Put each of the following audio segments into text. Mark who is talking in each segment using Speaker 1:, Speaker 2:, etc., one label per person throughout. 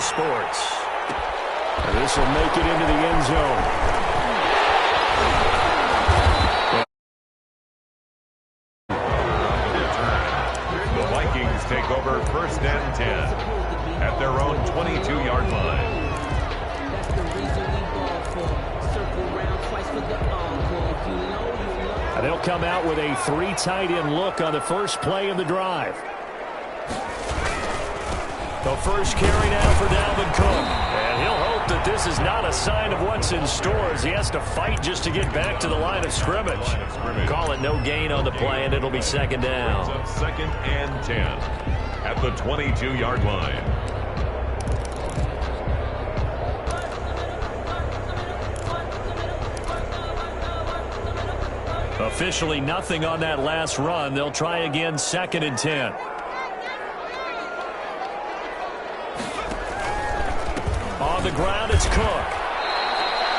Speaker 1: Sports. And this will make it into the end zone.
Speaker 2: The Vikings take over 1st and 10 at their own 22-yard line.
Speaker 1: And they'll come out with a 3 tight end look on the first play of the drive. The first carry now for Dalvin Cook. And he'll hope that this is not a sign of what's in store as he has to fight just to get back to the line of scrimmage. Call it no gain on the play, and it'll be 2nd down.
Speaker 2: 2nd and 10 at the 22-yard line.
Speaker 1: Officially nothing on that last run. They'll try again 2nd and 10. On the ground, it's Cook.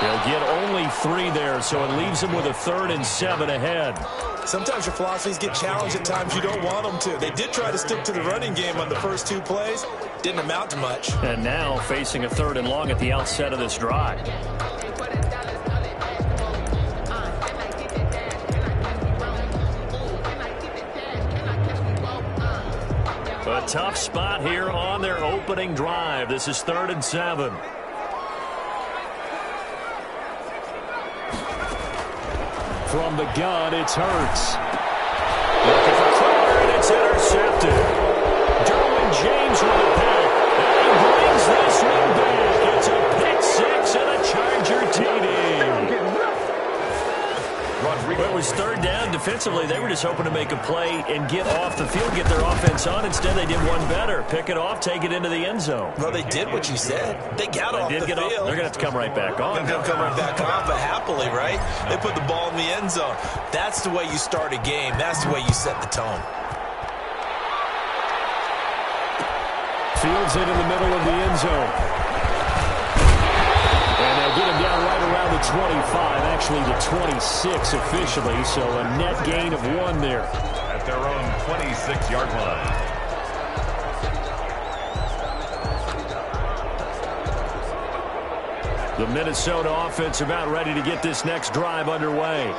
Speaker 1: He'll get only 3 there, so it leaves him with a 3rd and 7 ahead.
Speaker 3: Sometimes your philosophies get challenged at times you don't want them to. They did try to stick to the running game on the first 2 plays. Didn't amount to much.
Speaker 1: And now facing a 3rd and long at the outset of this drive. A tough spot here on their opening drive. This is 3rd and 7. From the gun, it's Hurts. Looking for Crowder, and it's intercepted. Derwin James with a pick. And he brings this one back. It's a pick 6 and a Charger TD. It was 3rd down. Defensively, they were just hoping to make a play and get off the field, get their offense on. Instead, they did one better. Pick it off, take it into the end zone.
Speaker 3: Well, they did what you said. They got off the field.
Speaker 1: They're going to have to come right back on.
Speaker 3: They'll come right back on, but happily, right? They put the ball in the end zone. That's the way you start a game. That's the way you set the tone.
Speaker 1: Fields it in the middle of the end zone. And they'll get him down right around the 25, actually the 26 officially, so a net gain of 1 there.
Speaker 2: At their own 26-yard line.
Speaker 1: The Minnesota offense about ready to get this next drive underway.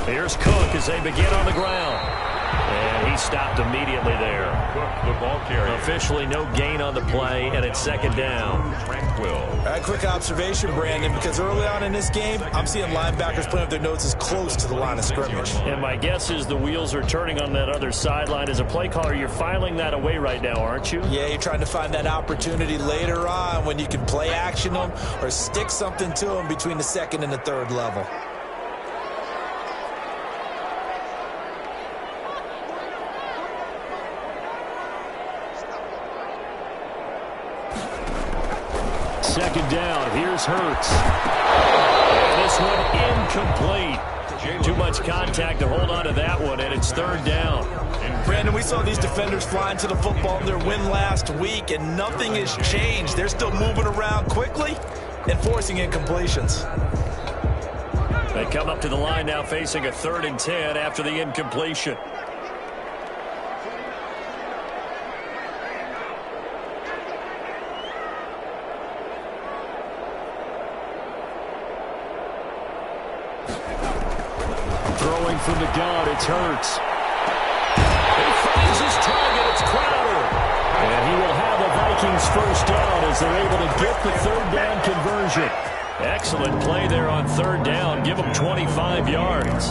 Speaker 1: Here's Cook as they begin on the ground. And he stopped immediately there.
Speaker 2: Cook, the ball carrier.
Speaker 1: Officially no gain on the play, and it's 2nd down.
Speaker 2: Tranquil.
Speaker 3: Quick observation, Brandon, because early on in this game, I'm seeing linebackers putting up their noses close to the line of scrimmage.
Speaker 1: And my guess is the wheels are turning on that other sideline. As a play caller, you're filing that away right now, aren't you?
Speaker 3: Yeah, you're trying to find that opportunity later on when you can play action them or stick something to them between the 2nd and the 3rd level.
Speaker 1: Second down, here's Hurts. And this one incomplete. Too much contact to hold on to that one, and it's 3rd down.
Speaker 3: Brandon, we saw these defenders flying to the football in their win last week, and nothing has changed. They're still moving around quickly and forcing incompletions.
Speaker 1: They come up to the line now facing a 3rd and 10 after the incompletion. Throwing from the gun, it's Hurts. He finds his target, it's Crowder. And he will have the Vikings first down as they're able to get the 3rd down conversion. Excellent play there on 3rd down. Give them 25 yards.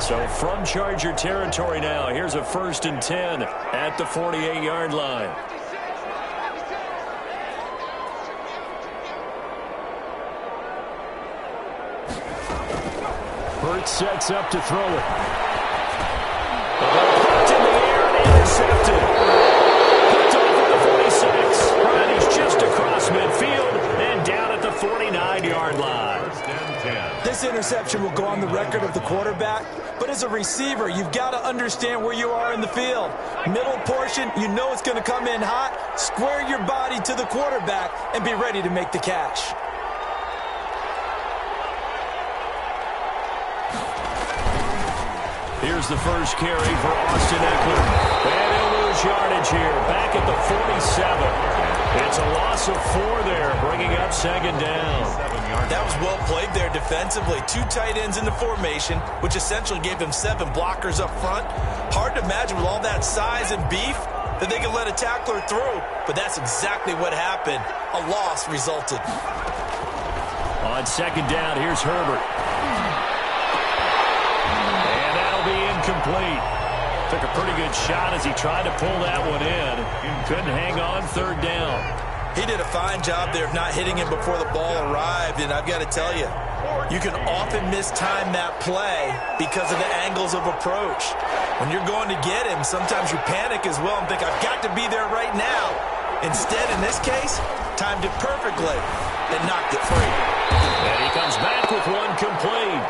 Speaker 1: So from Charger territory now, here's a 1st and 10 at the 48-yard line. Hurts sets up to throw it. The ball popped in the air and intercepted. Picked off at the 46. And he's just across midfield and down at the 49-yard line.
Speaker 3: This interception will go on the record of the quarterback, but as a receiver, you've got to understand where you are in the field. Middle portion, you know it's going to come in hot. Square your body to the quarterback and be ready to make the catch.
Speaker 1: There's the first carry for Austin Eckler. And he'll lose yardage here, back at the 47. It's a loss of 4 there, bringing up second down.
Speaker 3: That was well played there defensively. 2 tight ends in the formation, which essentially gave him 7 blockers up front. Hard to imagine with all that size and beef that they could let a tackler through, but that's exactly what happened. A loss resulted.
Speaker 1: On second down, here's Herbert. And that'll be incomplete. Took a pretty good shot as he tried to pull that one in. Couldn't hang on third down.
Speaker 3: He did a fine job there of not hitting him before the ball arrived, and I've got to tell you, you can often mistime that play because of the angles of approach. When you're going to get him, sometimes you panic as well and think, I've got to be there right now. Instead, in this case, timed it perfectly and knocked it free.
Speaker 1: And he comes back with one complete.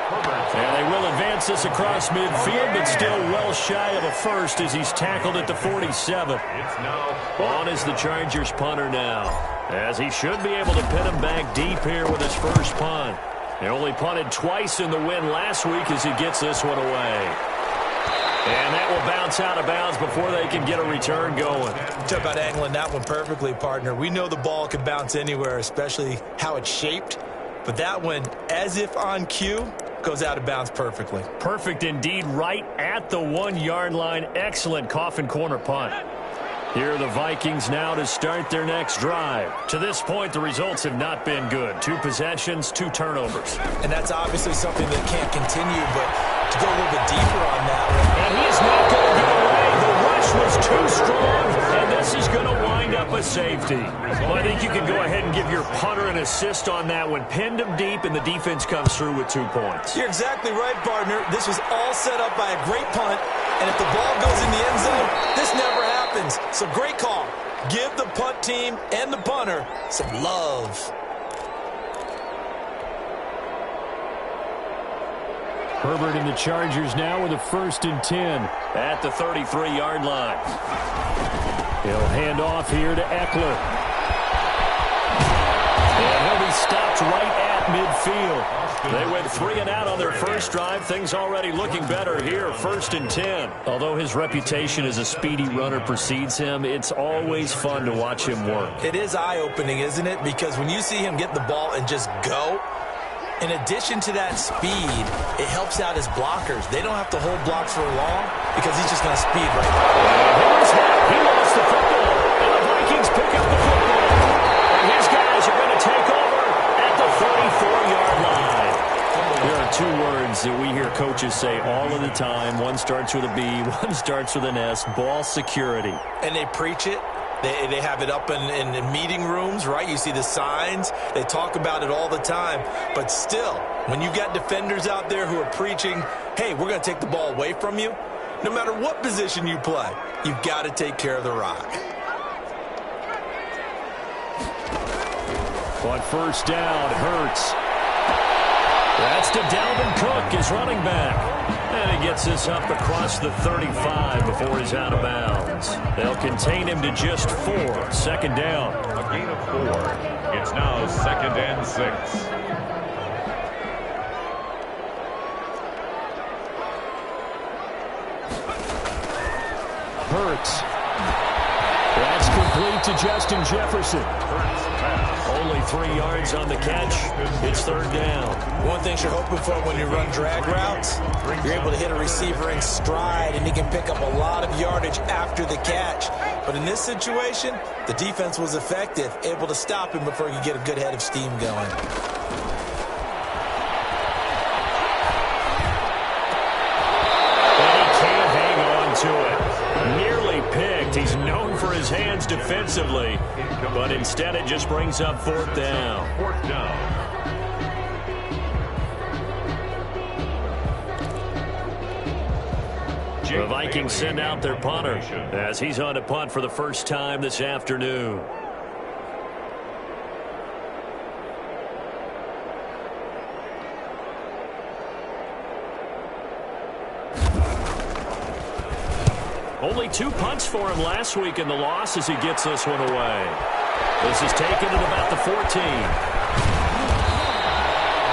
Speaker 1: And they will advance this across midfield, but still well shy of a first as he's tackled at the 47. On is the Chargers punter now, as he should be able to pin him back deep here with his first punt. They only punted twice in the win last week as he gets this one away. And that will bounce out of bounds before they can get a return going.
Speaker 3: Talk about angling that one perfectly, partner. We know the ball can bounce anywhere, especially how it's shaped. But that one, as if on cue, goes out of bounds perfectly.
Speaker 1: Perfect indeed, right at the 1-yard line. Excellent coffin corner punt. Here are the Vikings now to start their next drive. To this point, the results have not been good. 2 possessions, 2 turnovers.
Speaker 3: And that's obviously something that can't continue, but to go a little bit deeper on that one.
Speaker 1: And he is not going to get away. The rush was too strong, and this is going to wind up a safety. Well, I think you can go ahead and give your punter an assist on that one. Pinned him deep, and the defense comes through with 2 points.
Speaker 3: You're exactly right, partner. This was all set up by a great punt, and if the ball goes in the end zone, this never happens. So great call. Give the punt team and the punter some love.
Speaker 1: Herbert and the Chargers now with a 1st and 10 at the 33-yard line. He'll hand off here to Eckler. And he'll be stopped right at midfield. They went 3 and out on their first drive. Things already looking better here, 1st and 10. Although his reputation as a speedy runner precedes him, it's always fun to watch him work.
Speaker 3: It is eye-opening, isn't it? Because when you see him get the ball and just go, in addition to that speed, it helps out his blockers. They don't have to hold blocks for long because he's just going to speed right now.
Speaker 1: He lost the football, and the Vikings pick up the football. And his guys are going to take over at the 44-yard line. There are 2 words that we hear coaches say all of the time. One starts with a B, one starts with an S, ball security.
Speaker 3: And they preach it. They have it up in meeting rooms, right? You see the signs. They talk about it all the time. But still, when you got defenders out there who are preaching, hey, we're going to take the ball away from you, no matter what position you play, you've got to take care of the rock.
Speaker 1: On first down, Hurts. That's to Dalvin Cook, his running back. And he gets this up across the 35 before he's out of bounds. They'll contain him to just 4. 2nd down.
Speaker 2: A gain of 4. It's now 2nd and 6.
Speaker 1: Hurts. That's complete to Justin Jefferson. Only 3 yards on the catch. It's 3rd down.
Speaker 3: One thing you're hoping for when you run drag routes, you're able to hit a receiver in stride, and he can pick up a lot of yardage after the catch. But in this situation, the defense was effective, able to stop him before he could get a good head of steam going.
Speaker 1: And he can't hang on to it. Nearly picked. He's known for his hands defensively, but instead it just brings up 4th down.
Speaker 2: 4th down.
Speaker 1: The Vikings send out their punter as he's on to punt for the first time this afternoon. Only 2 punts for him last week in the loss as he gets this one away. This is taken at about the 14.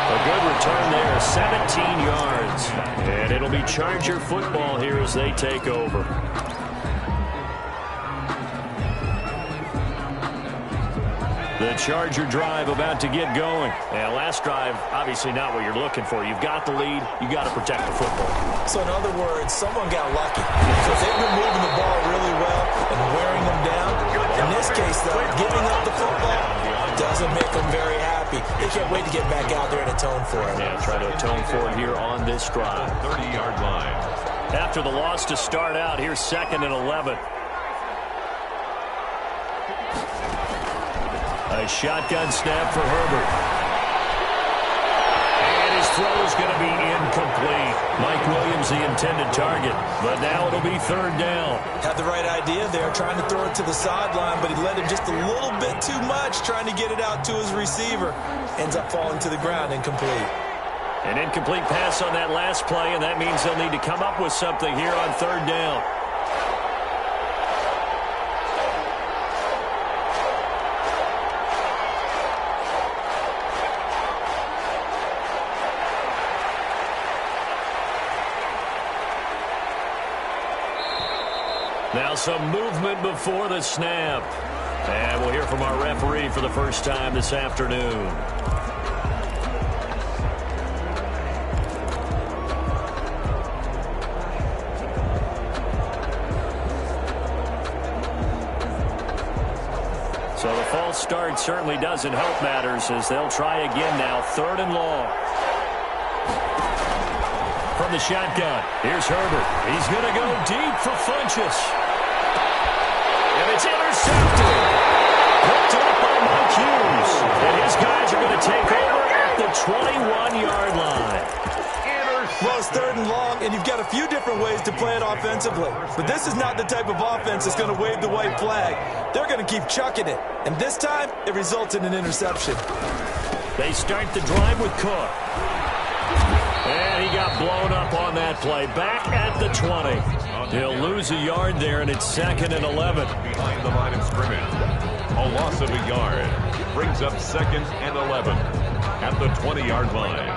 Speaker 1: A good return there, 17 yards. And it'll be Charger football here as they take over. The Charger drive about to get going. Yeah, last drive, obviously not what you're looking for. You've got the lead. You've got to protect the football.
Speaker 3: So in other words, someone got lucky because they've been moving the ball really well and wearing them down. In this case, though, giving up the football doesn't make them very happy. They can't wait to get back out there and atone for it.
Speaker 1: Yeah, try to atone for it here on this drive.
Speaker 2: 30-yard line.
Speaker 1: After the loss to start out, here's 2nd and 11. A shotgun snap for Herbert. And his throw is going to be incomplete. Mike Williams, the intended target. But now it'll be 3rd down.
Speaker 3: Had the right idea there, trying to throw it to the sideline, but he led him just a little bit too much, trying to get it out to his receiver. Ends up falling to the ground, incomplete.
Speaker 1: An incomplete pass on that last play, and that means they'll need to come up with something here on 3rd down. Now some movement before the snap. And we'll hear from our referee for the first time this afternoon. So the false start certainly doesn't help matters as they'll try again now. 3rd and long. From the shotgun, here's Herbert. He's going to go deep for Funchess. And it's intercepted. Picked up by Mike Hughes. And his guys are going to take over at the 21-yard line.
Speaker 3: Well, it's 3rd and long, and you've got a few different ways to play it offensively. But this is not the type of offense that's going to wave the white flag. They're going to keep chucking it. And this time, it results in an interception.
Speaker 1: They start the drive with Cook. And he got blown up on that play. Back at the 20. He'll lose a yard there, and it's 2nd and 11.
Speaker 2: Behind the line of scrimmage. A loss of a yard. Brings up 2nd and 11 at the 20-yard line.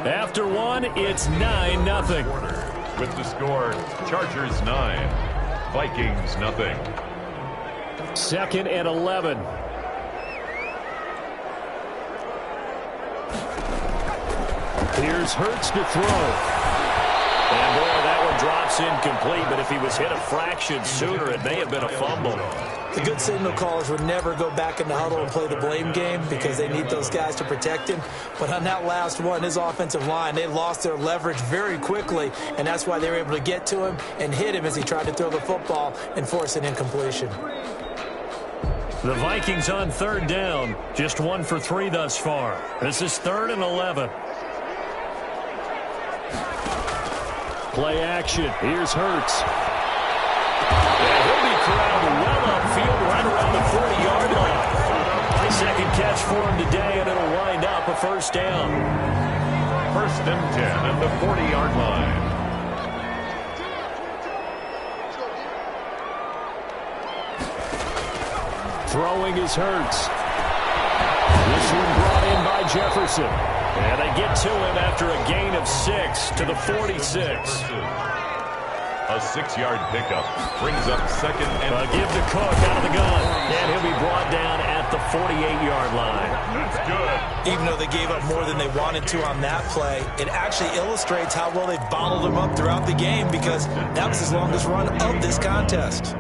Speaker 1: After one, it's 9-0.
Speaker 2: With the score, Chargers 9, Vikings nothing.
Speaker 1: 2nd and 11. Here's Hurts to throw. And boy, that one drops incomplete, but if he was hit a fraction sooner, it may have been a fumble.
Speaker 3: The good signal callers would never go back in the huddle and play the blame game because they need those guys to protect him. But on that last one, his offensive line, they lost their leverage very quickly, and that's why they were able to get to him and hit him as he tried to throw the football and force an incompletion.
Speaker 1: The Vikings on 3rd down, just 1 for 3 thus far. This is 3rd and 11. Play action. Here's Hurts. And he'll be corralled well upfield right around the 40-yard line. Second catch for him today, and it'll wind up a 1st down.
Speaker 2: 1st and 10 at the 40-yard line.
Speaker 1: Throwing is Hurts. This one brought in by Jefferson. And they get to him after a gain of 6 to the 46.
Speaker 2: A 6-yard pickup brings up 2nd and
Speaker 1: give to Cook out of the gun. And he'll be brought down at the 48-yard line.
Speaker 2: That's good.
Speaker 3: Even though they gave up more than they wanted to on that play, it actually illustrates how well they bottled them up throughout the game because that was his longest run of this contest.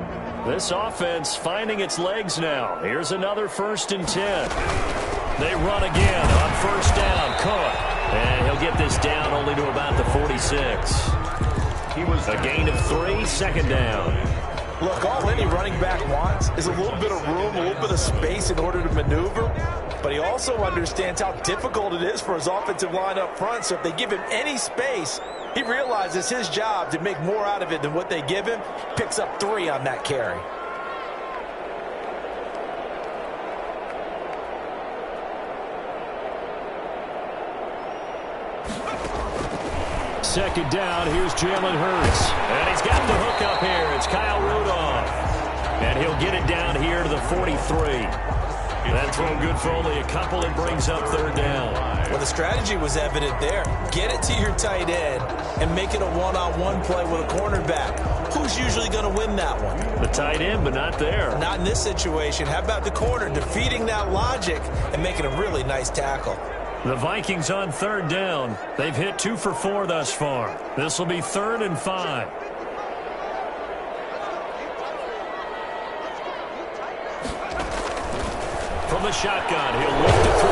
Speaker 1: This offense finding its legs now. Here's another 1st and 10. They run again on 1st down. Cook. And he'll get this down only to about the 46. He was a gain of 3, 2nd down.
Speaker 3: Look, all any running back wants is a little bit of room, a little bit of space in order to maneuver. But he also understands how difficult it is for his offensive line up front. So if they give him any space, he realizes his job to make more out of it than what they give him. Picks up 3 on that carry.
Speaker 1: second down. Here's Jalen Hurts. And he's got the hook up here. It's Kyle Rudolph. And he'll get it down here to the 43. That throw good for only a couple and brings up third down.
Speaker 3: Well, the strategy was evident there. Get it to your tight end and make it a one-on-one play with a cornerback. Who's usually going to win that one?
Speaker 1: The tight end, but not there.
Speaker 3: Not in this situation. How about the corner defeating that logic and making a really nice tackle?
Speaker 1: The Vikings on third down. They've hit 2 for 4 thus far. This will be 3rd and 5. From the shotgun, he'll look to throw.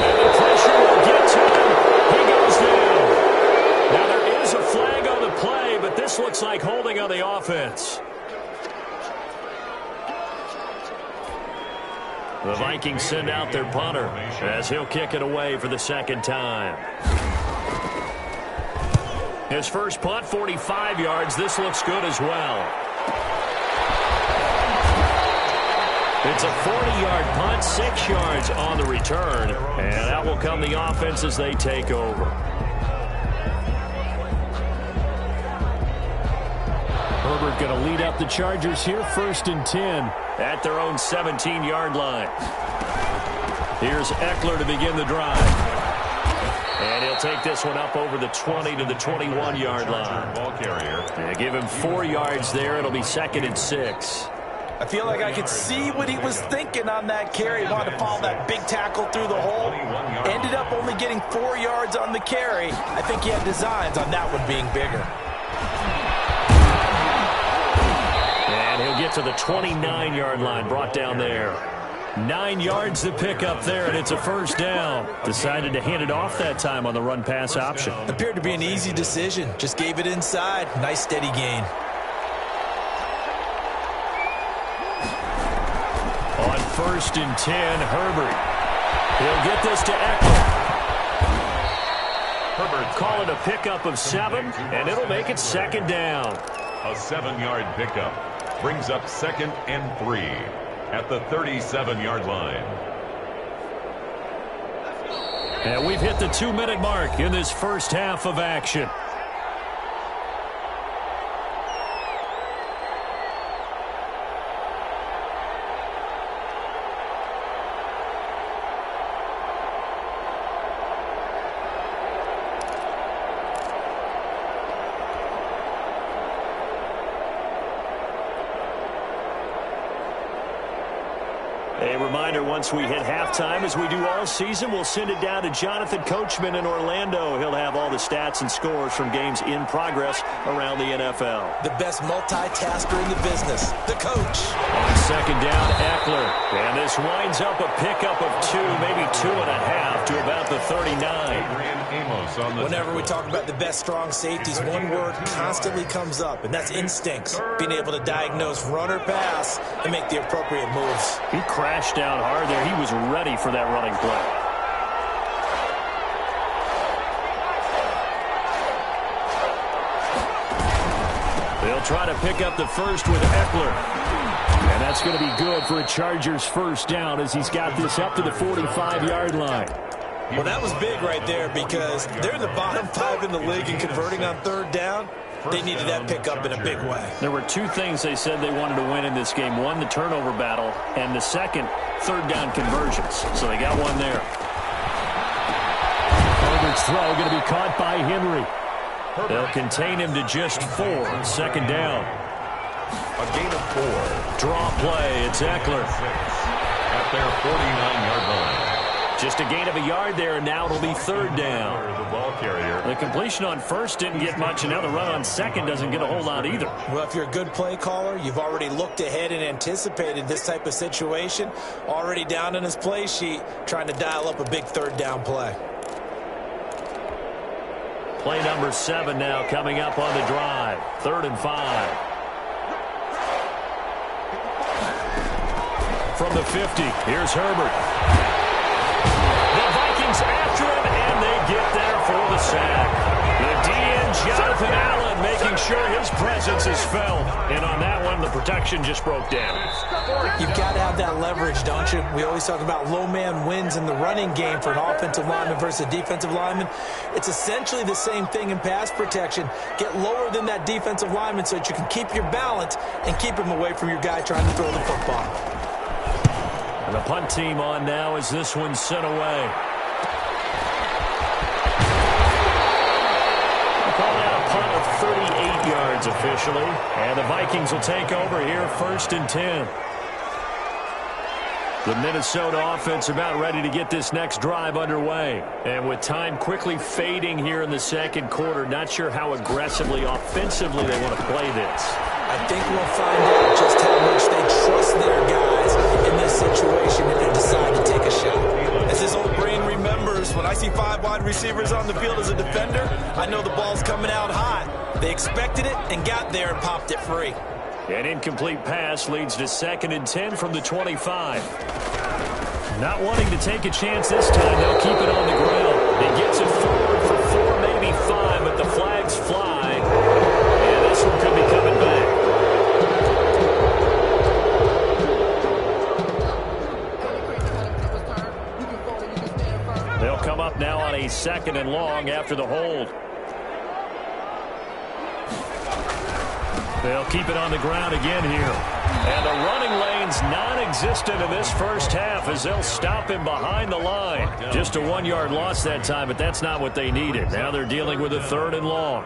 Speaker 1: And the pressure will get to him. He goes down. Now there is a flag on the play, but this looks like holding on the offense. The Vikings send out their punter as he'll kick it away for the second time. His first punt, 45 yards. This looks good as well. It's a 40-yard punt, 6 yards on the return. And out will come the offense as they take over. Herbert going to lead up the Chargers here, 1st and 10 at their own 17-yard line. Here's Eckler to begin the drive. And he'll take this one up over the 20 to the 21-yard line.
Speaker 2: Ball carrier.
Speaker 1: They give him 4 yards there. It'll be 2nd and 6.
Speaker 3: I feel like I could see what he was thinking on that carry. He wanted to follow that big tackle through the hole. Ended up only getting 4 yards on the carry. I think he had designs on that one being bigger.
Speaker 1: And he'll get to the 29-yard line, brought down there. 9 yards to pick up there, and it's a first down. Decided to hand it off that time on the run-pass option.
Speaker 3: Appeared to be an easy decision. Just gave it inside. Nice, steady gain.
Speaker 1: On 1st and 10, Herbert. He'll get this to Eckler. Herbert call it a pickup of 7, and it'll make it 2nd down.
Speaker 2: A 7-yard pickup brings up 2nd and 3 at the 37-yard line.
Speaker 1: And we've hit the 2-minute mark in this first half of action. A reminder, once we hit halftime, as we do all season, we'll send it down to Jonathan Coachman in Orlando. He'll have all the stats and scores from games in progress around the NFL.
Speaker 3: The best multitasker in the business, the coach.
Speaker 1: On 2nd down, Eckler. And this winds up a pickup of 2, maybe 2.5 to about the 39.
Speaker 3: Whenever we talk about the best strong safeties, one word constantly comes up, and that's instincts. Being able to diagnose run or pass and make the appropriate moves.
Speaker 1: He crashed down hard there. He was ready for that running play. They'll try to pick up the first with Eckler. And that's going to be good for a Chargers first down as he's got this up to the 45-yard line.
Speaker 3: Well, that was big right there because they're the bottom 5 in the league in converting on 3rd down. They needed that pickup in a big way.
Speaker 1: There were 2 things they said they wanted to win in this game. One, the turnover battle, and the second, 3rd down conversions. So they got one there. Herbert's throw going to be caught by Henry. They'll contain him to just 4. 2nd down.
Speaker 2: A gain of 4.
Speaker 1: Draw play. It's Eckler.
Speaker 2: At their 49-yard line.
Speaker 1: Just a gain of a yard there, and now it'll be 3rd down.
Speaker 2: The ball carrier.
Speaker 1: The completion on 1st didn't get much, and now the run on 2nd doesn't get a whole lot either.
Speaker 3: Well, if you're a good play caller, you've already looked ahead and anticipated this type of situation. Already down in his play sheet, trying to dial up a big 3rd down play.
Speaker 1: Play number 7 now coming up on the drive. 3rd and 5. From the 50, here's Herbert. The Vikings after him, and they get there for the sack. The DN, Jonathan Allen, making sure his presence is felt. And on that one, the protection just broke down.
Speaker 3: You've got to have that leverage, don't you? We always talk about low man wins in the running game for an offensive lineman versus a defensive lineman. It's essentially the same thing in pass protection. Get lower than that defensive lineman so that you can keep your balance and keep him away from your guy trying to throw the football.
Speaker 1: And the punt team on now as this one's sent away. Calling out a punt of 38 yards officially. And the Vikings will take over here, 1st and 10. The Minnesota offense about ready to get this next drive underway. And with time quickly fading here in the second quarter, not sure how aggressively, offensively they want to play this.
Speaker 3: I think we'll find out just how much they trust their guys in this situation if they decide to take a shot. As his old brain remembers, when I see 5 wide receivers on the field as a defender, I know the ball's coming out hot. They expected it and got there and popped it free.
Speaker 1: An incomplete pass leads to 2nd and 10 from the 25. Not wanting to take a chance this time, they'll keep it on the ground. He gets it forward for 4, maybe 5, but the flags fly. And this one could be coming back. They'll come up now on a 2nd and long after the hold. They'll keep it on the ground again here. And the running lane's non-existent in this first half as they'll stop him behind the line. Just a 1-yard loss that time, but that's not what they needed. Now they're dealing with a 3rd and long.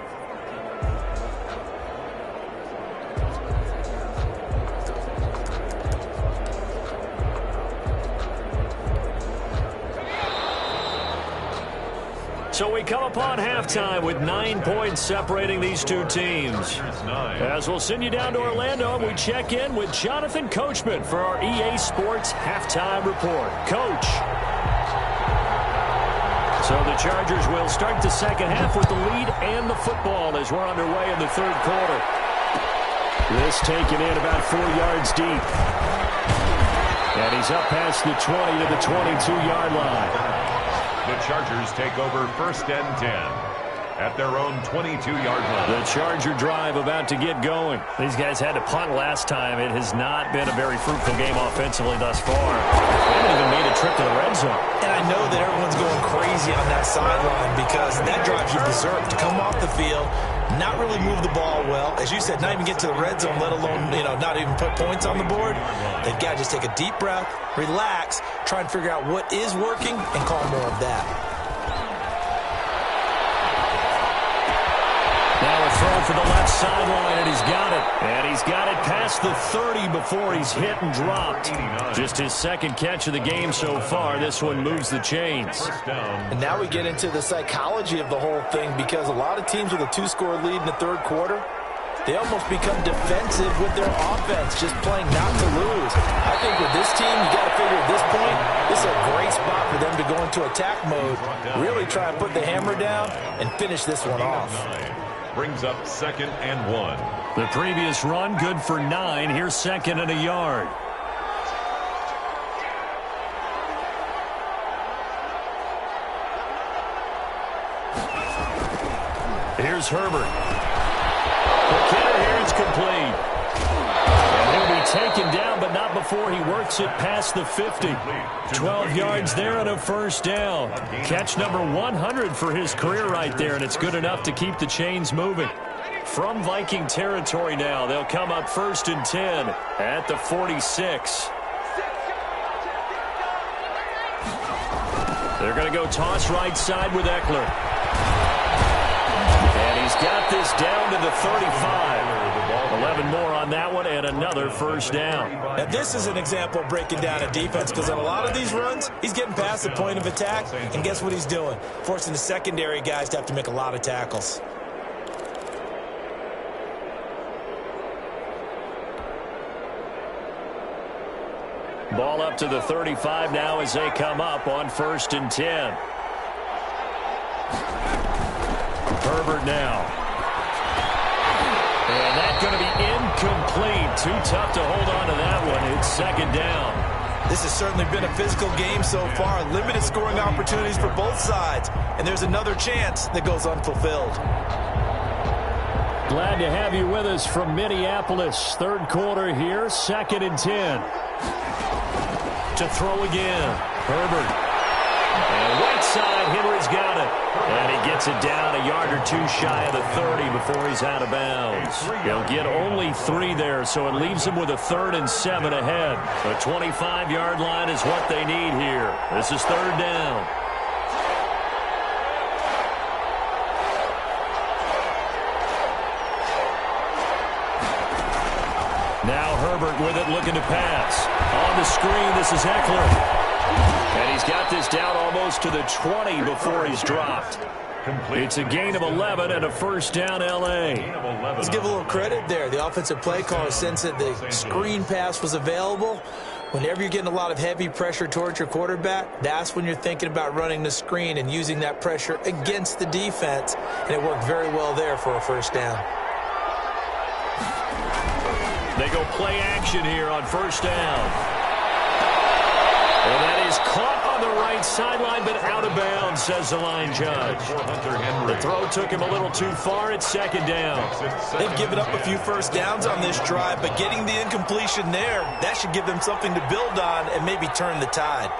Speaker 1: So we come upon halftime with 9 points separating these two teams. As we'll send you down to Orlando, we check in with Jonathan Coachman for our EA Sports Halftime Report. Coach. So the Chargers will start the second half with the lead and the football as we're underway in the 3rd quarter. This taken in about 4 yards deep. And he's up past the 20 to the 22-yard line.
Speaker 2: The Chargers take over 1st and 10 at their own 22-yard line.
Speaker 1: The Charger drive about to get going. These guys had to punt last time. It has not been a very fruitful game offensively thus far. They haven't even made a trip to the red zone.
Speaker 3: And I know that everyone's going crazy on that sideline because that drive you deserve to come off the field, not really move the ball well. As you said, not even get to the red zone, let alone, not even put points on the board. They've got to just take a deep breath, relax, try and figure out what is working, and call more of that.
Speaker 1: Now a throw for the left sideline, and he's got it. And he's got it past the 30 before he's hit and dropped. Just his 2nd catch of the game so far. This one moves the chains.
Speaker 3: And now we get into the psychology of the whole thing because a lot of teams with a 2-score lead in the 3rd quarter, they almost become defensive with their offense, just playing not to lose. I think with this team, you got to figure at this point, this is a great spot for them to go into attack mode, really try and put the hammer down and finish this one off.
Speaker 2: Brings up 2nd and 1.
Speaker 1: The previous run good for 9. Here's 2nd and a yard. Here's Herbert. The kicker here is complete. And he'll be taken down, but not before he works it past the 50. 12 yards there and a 1st down. Catch number 100 for his career right there, and it's good enough to keep the chains moving. From Viking territory now, they'll come up 1st and 10 at the 46. They're going to go toss right side with Eckler. And he's got this down to the 35. 11 more on that one and another 1st down.
Speaker 3: Now this is an example of breaking down a defense because on a lot of these runs, he's getting past the point of attack, and guess what he's doing? Forcing the secondary guys to have to make a lot of tackles.
Speaker 1: Ball up to the 35 now as they come up on 1st and 10. Herbert now. And that's going to be incomplete. Too tough to hold on to that one. It's 2nd down.
Speaker 3: This has certainly been a physical game so far. Limited scoring opportunities for both sides. And there's another chance that goes unfulfilled.
Speaker 1: Glad to have you with us from Minneapolis. Third quarter here, 2nd and 10. To throw again, Herbert. And right side, Henry's got it. And he gets it down a yard or two shy of the 30 before he's out of bounds. He'll get only 3 there, so it leaves him with a 3rd and 7 ahead. The 25-yard line is what they need here. This is 3rd down. Now Herbert with it, looking to pass. On the screen, this is Eckler. And he's got this down almost to the 20 before he's dropped. It's a gain of 11 and a first down, L.A.
Speaker 3: Let's give a little credit there. The offensive play caller sensed that the screen pass was available. Whenever you're getting a lot of heavy pressure towards your quarterback, that's when you're thinking about running the screen and using that pressure against the defense. And it worked very well there for a first down.
Speaker 1: They go play action here on first down. And that is caught on the right sideline, but out of bounds, says the line judge. The throw took him a little too far. It's 2nd down.
Speaker 3: They've given up a few first downs on this drive, but getting the incompletion there, that should give them something to build on and maybe turn the tide.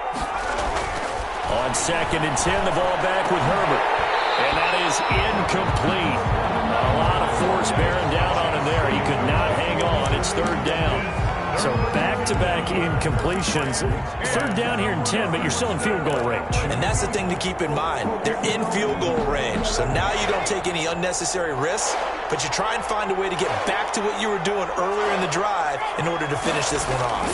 Speaker 1: On 2nd and 10, the ball back with Herbert. And that is incomplete. A lot of force bearing down on him there. He could not hang on. It's 3rd down. So back-to-back incompletions. 3rd down here in 10, but you're still in field goal range.
Speaker 3: And that's the thing to keep in mind. They're in field goal range. So now you don't take any unnecessary risks, but you try and find a way to get back to what you were doing earlier in the drive in order to finish this one off.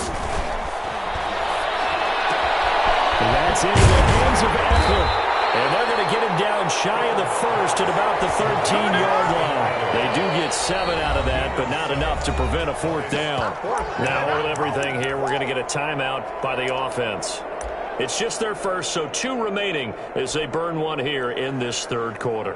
Speaker 1: And that's into the hands of Eckler. And they're going to get him down shy of the 1st at about the 13-yard line. They do get 7 out of that, but not enough to prevent a 4th down. Now, hold everything here. We're going to get a timeout by the offense. It's just their first, so 2 remaining as they burn one here in this 3rd quarter.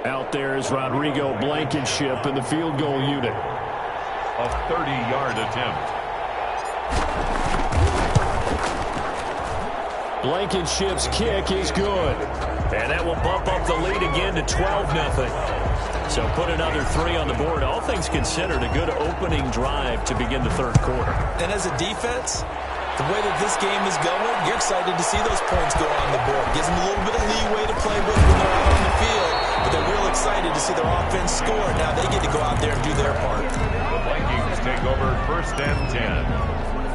Speaker 1: Out there is Rodrigo Blankenship in the field goal unit.
Speaker 2: A 30-yard attempt.
Speaker 1: Blankenship's kick is good. And that will bump up the lead again to 12-0. So put another 3 on the board. All things considered, a good opening drive to begin the 3rd quarter.
Speaker 3: And as a defense, the way that this game is going, you're excited to see those points go on the board. Gives them a little bit of leeway to play with when they're out on the field. But they're real excited to see their offense score. Now they get to go out there and do their part.
Speaker 2: The Vikings take over 1st and 10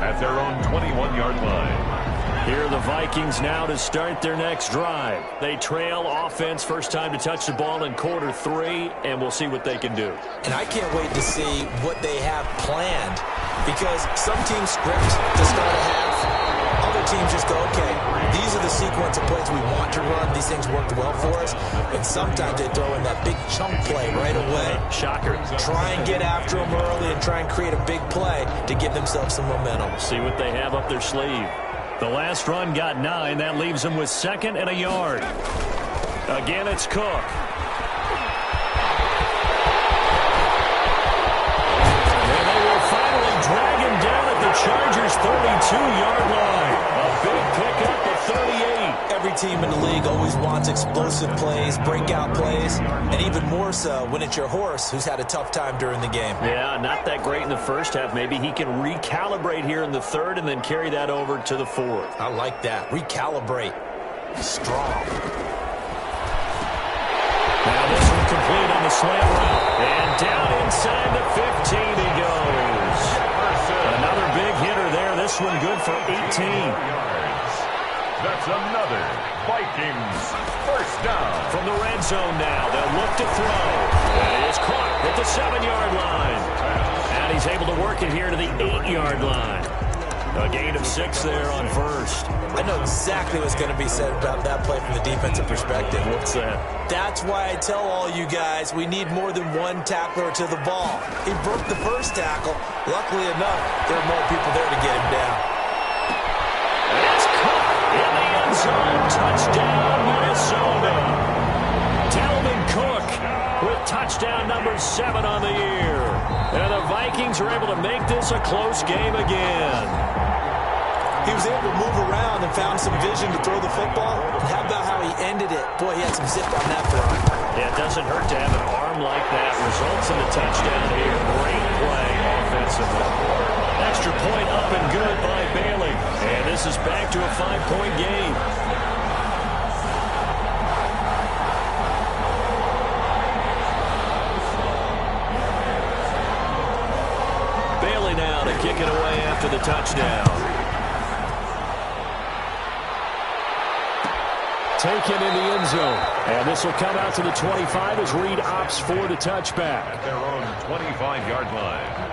Speaker 2: at their own 21-yard line.
Speaker 1: Here are the Vikings now to start their next drive. They trail offense, first time to touch the ball in quarter 3, and we'll see what they can do.
Speaker 3: And I can't wait to see what they have planned, because some teams script to start a half. Other teams just go, okay, these are the sequence of plays we want to run. These things worked well for us. And sometimes they throw in that big chunk play right away.
Speaker 1: Shocker.
Speaker 3: Try and get after them early and try and create a big play to give themselves some momentum.
Speaker 1: See what they have up their sleeve. The last run got 9. That leaves them with 2nd and a yard. Again, it's Cook. And they will finally drag him down at the Chargers' 32-yard line. A big pickup at 38.
Speaker 3: Every team in the league always wants explosive plays, breakout plays, and even more so when it's your horse who's had a tough time during the game.
Speaker 1: Yeah, not that great in the first half. Maybe he can recalibrate here in the 3rd and then carry that over to the 4th.
Speaker 3: I like that. Recalibrate. Strong.
Speaker 1: Now this one complete on the slant route. And down inside the 15 he goes. Another big hitter there. This one good for 18.
Speaker 2: That's another Vikings first down.
Speaker 1: From the red zone now, they'll look to throw. And he is caught at the 7-yard line. And he's able to work it here to the 8-yard line. A gain of 6 there on first.
Speaker 3: I know exactly what's going to be said about that play from the defensive perspective.
Speaker 1: What's that?
Speaker 3: That's why I tell all you guys we need more than one tackler to the ball. He broke the first tackle. Luckily enough, there are more people there to get him down.
Speaker 1: And it's caught in the end zone. Touchdown, Minnesota. Dalvin Cook with touchdown number 7 on the year. Vikings are able to make this a close game again.
Speaker 3: He was able to move around and found some vision to throw the football. And how about how he ended it? Boy, he had some zip on that throw.
Speaker 1: Yeah, it doesn't hurt to have an arm like that. Results in the touchdown here. Great play offensively. Extra point up and good by Bailey. And this is back to a 5-point game. Bailey now to kick it away after the touchdown. Taken in the end zone. And this will come out to the 25 as Reed opts for the touchback.
Speaker 2: At their own 25-yard line.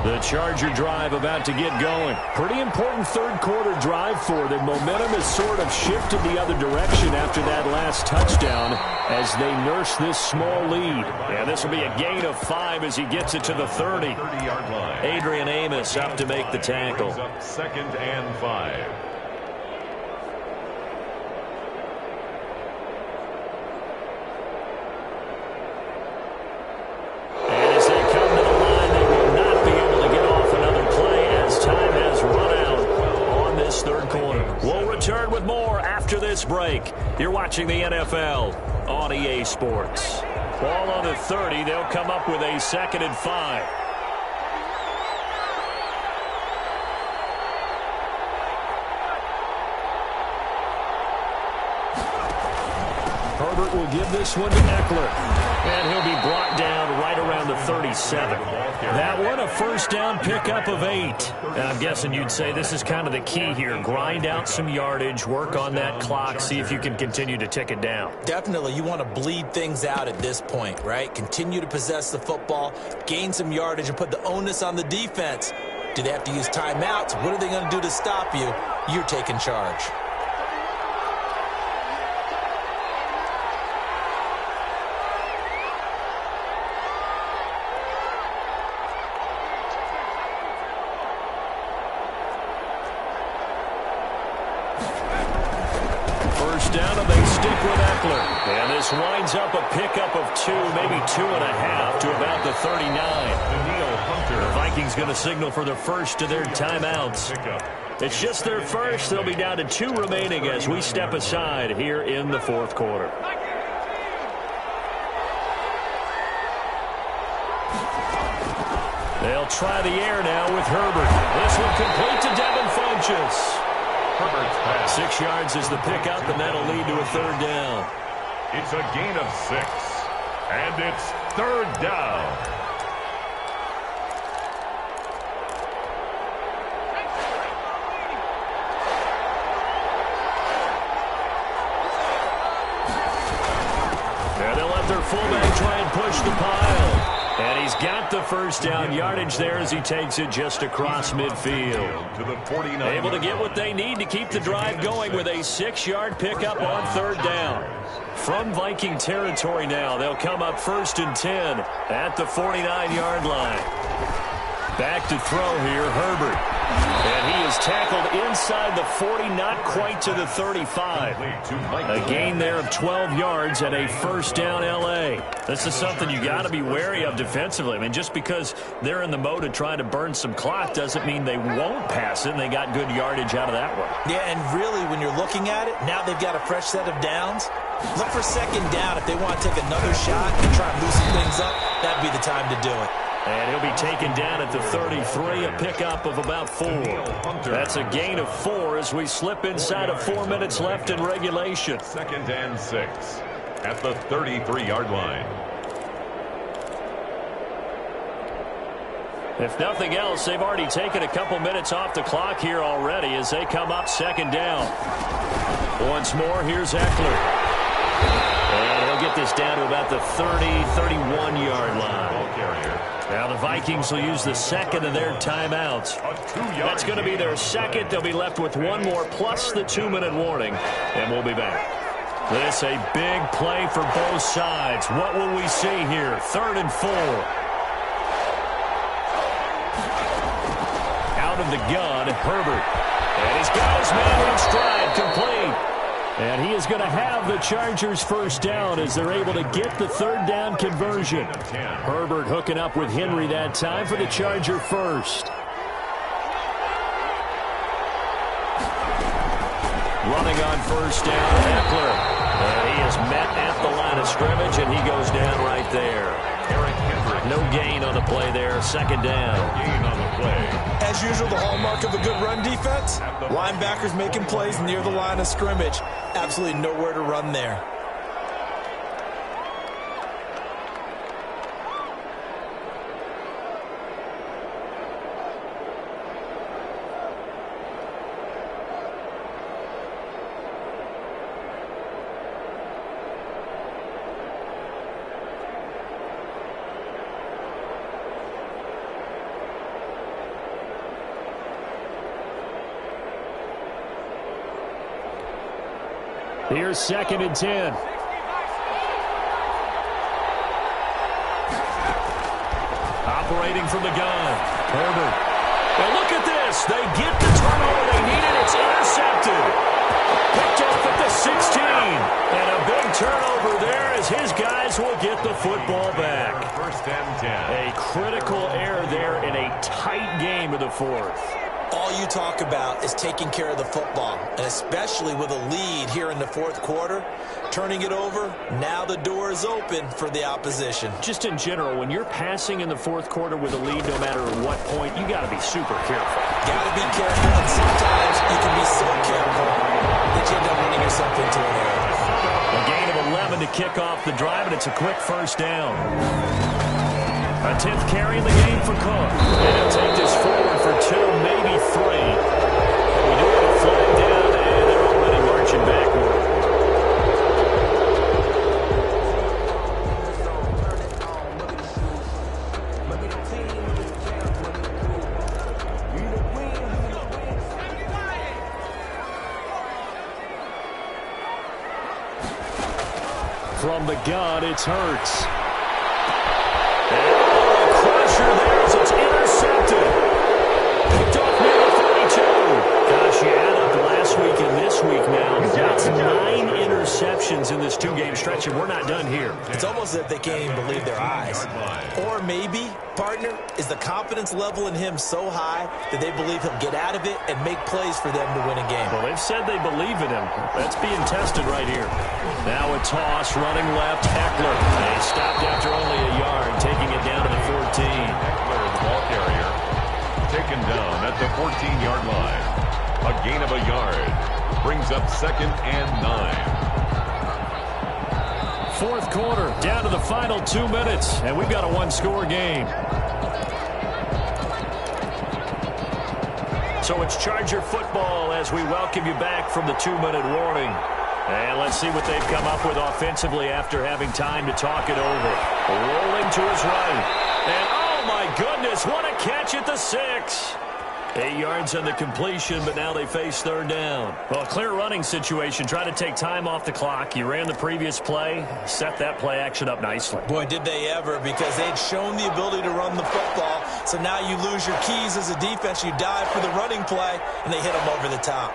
Speaker 1: The Charger drive about to get going. Pretty important third-quarter drive for them. Momentum has sort of shifted the other direction after that last touchdown as they nurse this small lead. And this will be a gain of 5 as he gets it to the 30.
Speaker 2: 30-yard line.
Speaker 1: Adrian Amos up to make the tackle.
Speaker 2: Brings up 2nd and 5.
Speaker 1: Return with more after this break. You're watching the NFL on EA Sports. Ball on the 30. They'll come up with a 2nd and 5. Herbert will give this one to Eckler. And he'll be brought down right around the 37. That one, a first down pickup of 8. And I'm guessing you'd say this is kind of the key here. Grind out some yardage, work on that clock, see if you can continue to tick it down.
Speaker 3: Definitely. You want to bleed things out at this point, right? Continue to possess the football, gain some yardage, and put the onus on the defense. Do they have to use timeouts? What are they going to do to stop you? You're taking charge.
Speaker 1: Down and they stick with Eckler. And this winds up a pickup of 2, maybe 2.5 to about the 39. The Vikings going to signal for the first of their timeouts. It's just their first. They'll be down to 2 remaining as we step aside here in the 4th quarter. They'll try the air now with Herbert. This one complete to Devin Funchess.
Speaker 2: Herbert's pass.
Speaker 1: 6 yards is the pickup, and that'll lead to a 3rd down.
Speaker 2: It's a gain of 6. And it's 3rd down.
Speaker 1: And they'll let their fullback try and push the pile. And he's got the first down yardage there as he takes it just across midfield.
Speaker 2: To the 49.
Speaker 1: Able to get what they need to keep the drive going with a 6-yard pickup on 3rd down. From Viking territory now, they'll come up 1st and 10 at the 49-yard line. Back to throw here, Herbert. And he is tackled inside the 40, not quite to the 35. A gain there of 12 yards and a 1st down L.A. This is something you got to be wary of defensively. I mean, just because they're in the mode of trying to burn some clock doesn't mean they won't pass it, and they got good yardage out of that one.
Speaker 3: Yeah, and really, when you're looking at it, now they've got a fresh set of downs. Look for 2nd down. If they want to take another shot and try and loosen things up, that'd be the time to do it.
Speaker 1: And he'll be taken down at the 33, a pickup of about 4. That's a gain of 4 as we slip inside of 4 minutes left in regulation.
Speaker 2: 2nd and 6 at the 33-yard line.
Speaker 1: If nothing else, they've already taken a couple minutes off the clock here already as they come up 2nd down. Once more, here's Eckler. And he'll get this down to about the 30, 31-yard line.
Speaker 2: Ball carrier.
Speaker 1: Now the Vikings will use the 2nd of their timeouts. That's going to be their 2nd. They'll be left with 1 more plus the 2-minute warning. And we'll be back. This a big play for both sides. What will we see here? 3rd and 4. Out of the gun, Herbert. And he's got his man in stride, complete. And he is going to have the Chargers first down as they're able to get the third down conversion. Herbert hooking up with Henry that time for the Charger first. Running on first down, Eckler. And he is met at the line of scrimmage, and he goes down right there. No gain on the play there. Second down.
Speaker 2: Gain on the play.
Speaker 3: As usual, the hallmark of a good run defense, linebackers making plays near the line of scrimmage. Absolutely nowhere to run there.
Speaker 1: Here's 2nd and 10. Operating from the gun. Herbert. Now look at this. They get the turnover they needed. It's intercepted. Picked off at the 16. And a big turnover there as his guys will get the football back.
Speaker 2: First and 10.
Speaker 1: A critical error there in a tight game of the fourth.
Speaker 3: All you talk about is taking care of the football, and especially with a lead here in the fourth quarter. Turning it over, now the door is open for the opposition.
Speaker 1: Just in general, when you're passing in the fourth quarter with a lead, no matter what point, you got to be super careful.
Speaker 3: Got to be careful, and sometimes you can be so careful that you end up running yourself into an error.
Speaker 1: A gain of 11 to kick off the drive, and it's a quick first down. A 10th carry in the game for Cook. And he'll take this forward for 2, maybe 3. We do have a flag down, and they're already marching backward. From the gun, it's Hurts. There as it's intercepted. Picked off near the 32. Gosh, you add up last week and this week now. That's 9 interceptions in this 2-game stretch, and we're not done here.
Speaker 3: It's almost as if they can't even believe their eyes. Or maybe, partner, is the confidence level in him so high that they believe he'll get out of it and make plays for them to win a game.
Speaker 1: Well, they've said they believe in him. That's being tested right here. Now a toss, running left, Eckler. They stopped after only a yard, taking it down to the 14.
Speaker 2: Eckler, the ball carrier, taken down at the 14-yard line. A gain of a yard. Brings up 2nd and 9.
Speaker 1: Fourth quarter, down to the final 2 minutes, and we've got a 1-score game. So it's Charger football as we welcome you back from the 2-minute warning. And let's see what they've come up with offensively after having time to talk it over. Rolling to his right. And oh my goodness, what a catch at the 6. 8 yards on the completion, but now they face third down. Well, a clear running situation. Try to take time off the clock. You ran the previous play, set that play action up nicely.
Speaker 3: Boy, did they ever, because they'd shown the ability to run the football. So now you lose your keys as a defense. You dive for the running play, and they hit them over the top.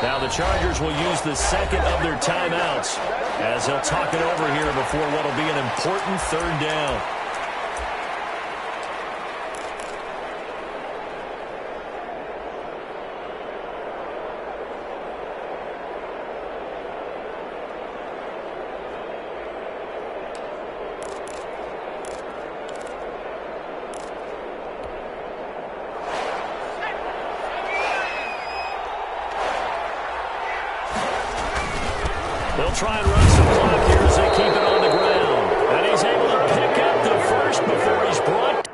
Speaker 1: Now the Chargers will use the second of their timeouts as they'll talk it over here before what will be an important third down. They'll try and run some clock here as they keep it on the ground. And he's able to pick up the first before he's brought.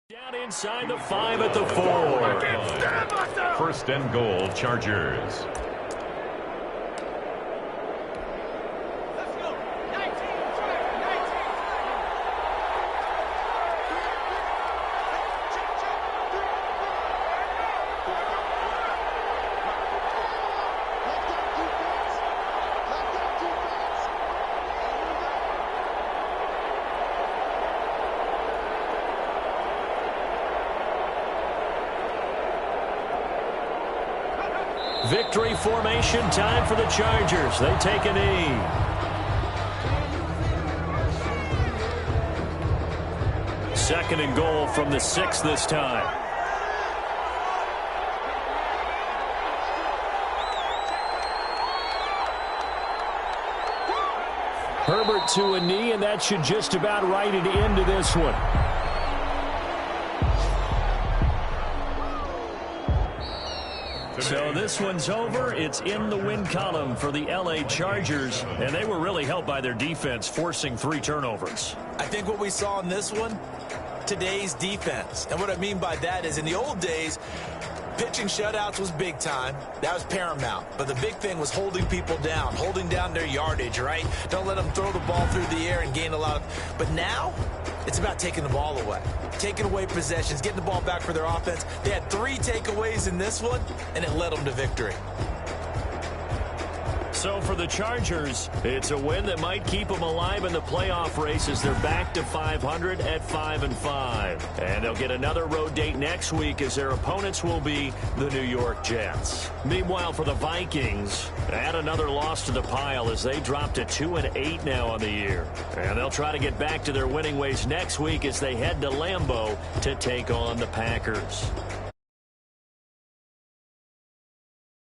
Speaker 1: Down inside the 5 at the 4.
Speaker 2: First and goal, Chargers.
Speaker 1: Victory formation time for the Chargers. They take a knee. Second and goal from the 6 this time. Herbert to a knee, and that should just about write it into this one. So this one's over. It's in the win column for the L.A. Chargers, and they were really helped by their defense, forcing 3 turnovers.
Speaker 3: I think what we saw in this one, today's defense. And what I mean by that is in the old days, pitching shutouts was big time. That was paramount. But the big thing was holding people down, holding down their yardage, right? Don't let them throw the ball through the air and gain a lot of... But now, it's about taking the ball away. Taking away possessions, getting the ball back for their offense. They had 3 takeaways in this one, and it led them to victory.
Speaker 1: So for the Chargers, it's a win that might keep them alive in the playoff race as they're back to 500 at 5-5. And they'll get another road date next week as their opponents will be the New York Jets. Meanwhile, for the Vikings, add another loss to the pile as they drop to 2-8 now on the year. And they'll try to get back to their winning ways next week as they head to Lambeau to take on the Packers.